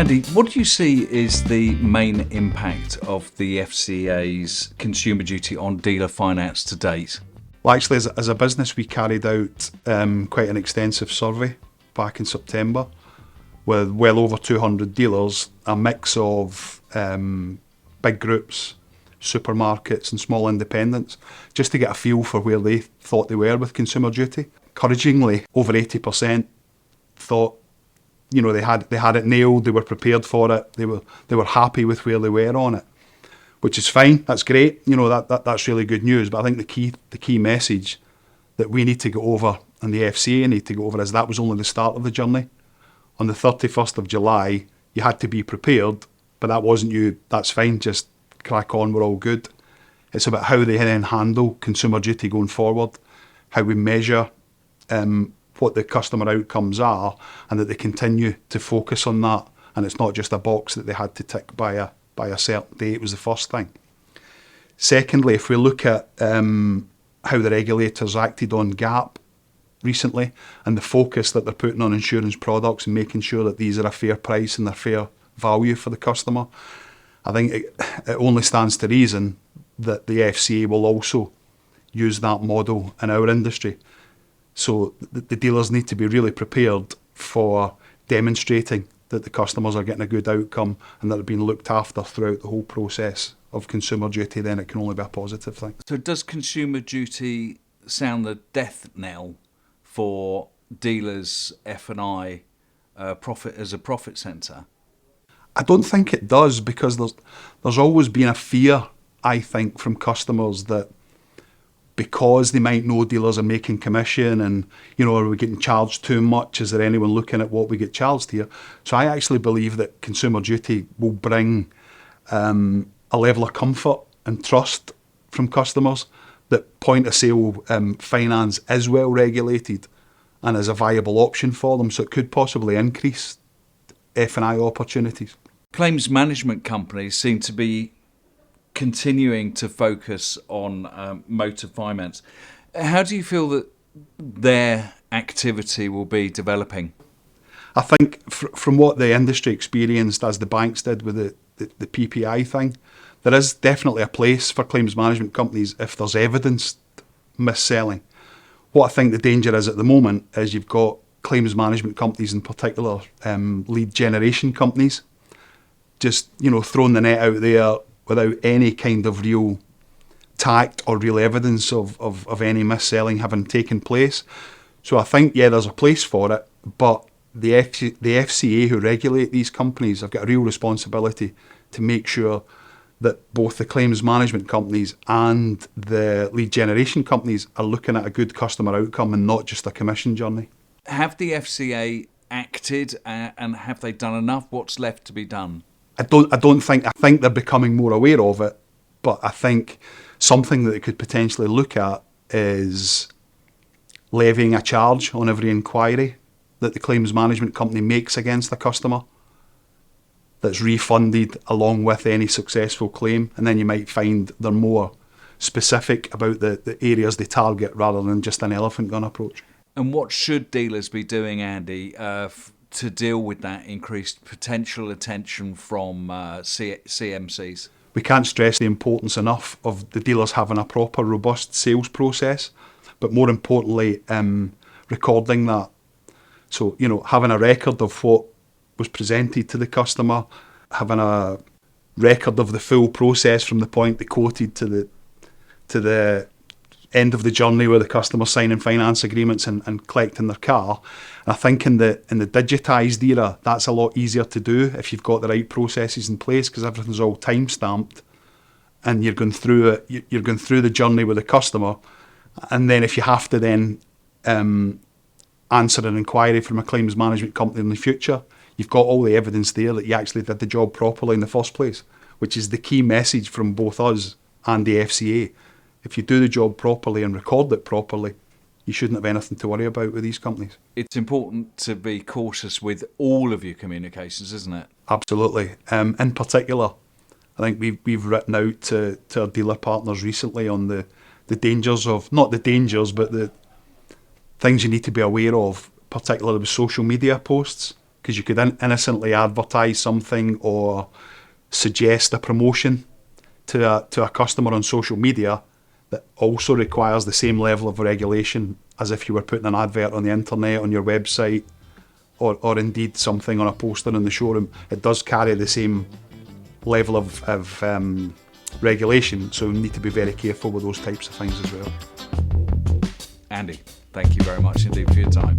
Andy, what do you see is the main impact of the FCA's consumer duty on dealer finance to date? Well, actually, as a business, we carried out quite an extensive survey back in September with well over 200 dealers, a mix of big groups, supermarkets and small independents, just to get a feel for where they thought they were with consumer duty. Encouragingly, over 80% thought, they had it nailed, they were prepared for it, they were happy with where they were on it, which is fine. That's great. That's really good news. But I think the key message that we need to go over and the FCA need to go over is that was only the start of the journey. On the 31st of July, you had to be prepared, but that wasn't you. That's fine. Just crack on. We're all good. It's about how they then handle consumer duty going forward, how we measure what the customer outcomes are, and that they continue to focus on that. And it's not just a box that they had to tick by a certain date. Was the first thing. Secondly, if we look at how the regulators acted on GAP recently and the focus that they're putting on insurance products and making sure that these are a fair price and they're fair value for the customer, I think it only stands to reason that the FCA will also use that model in our industry. So the dealers need to be really prepared for demonstrating that the customers are getting a good outcome and that they're being looked after throughout the whole process of consumer duty. Then it can only be a positive thing. So does consumer duty sound the death knell for dealers' F&I profit as a profit centre? I don't think it does, because there's always been a fear, I think, from customers that because they might know dealers are making commission and, are we getting charged too much? Is there anyone looking at what we get charged here? So I actually believe that consumer duty will bring a level of comfort and trust from customers that point of sale finance is well regulated and is a viable option for them. So it could possibly increase F&I opportunities. Claims management companies seem to be continuing to focus on motor finance. How do you feel that their activity will be developing? I think from what the industry experienced as the banks did with the PPI thing, there is definitely a place for claims management companies if there's evidenced mis-selling. What I think the danger is at the moment is you've got claims management companies, in particular lead generation companies, just throwing the net out there without any kind of real tact or real evidence of any mis-selling having taken place. So I think, there's a place for it, but the FCA who regulate these companies have got a real responsibility to make sure that both the claims management companies and the lead generation companies are looking at a good customer outcome and not just a commission journey. Have the FCA acted and have they done enough? What's left to be done? I think they're becoming more aware of it, but I think something that they could potentially look at is levying a charge on every inquiry that the claims management company makes against the customer that's refunded along with any successful claim. And then you might find they're more specific about the areas they target rather than just an elephant gun approach. And what should dealers be doing, Andy, to deal with that increased potential attention from CMCs? We can't stress the importance enough of the dealers having a proper, robust sales process, but more importantly, recording that. So, having a record of what was presented to the customer, having a record of the full process from the point they quoted to the end of the journey where the customer's signing finance agreements and collecting their car. And I think in the digitised era, that's a lot easier to do if you've got the right processes in place, because everything's all time stamped and you're going through it. You're going through the journey with the customer, and then if you have to then answer an inquiry from a claims management company in the future, you've got all the evidence there that you actually did the job properly in the first place, which is the key message from both us and the FCA. If you do the job properly and record it properly, you shouldn't have anything to worry about with these companies. It's important to be cautious with all of your communications, isn't it? Absolutely. In particular, I think we've written out to our dealer partners recently on the dangers of, not the dangers, but the things you need to be aware of, particularly with social media posts. because you could innocently advertise something or suggest a promotion to a customer on social media that also requires the same level of regulation as if you were putting an advert on the internet, on your website, or indeed something on a poster in the showroom. It does carry the same level of regulation, so we need to be very careful with those types of things as well. Andy, thank you very much indeed for your time.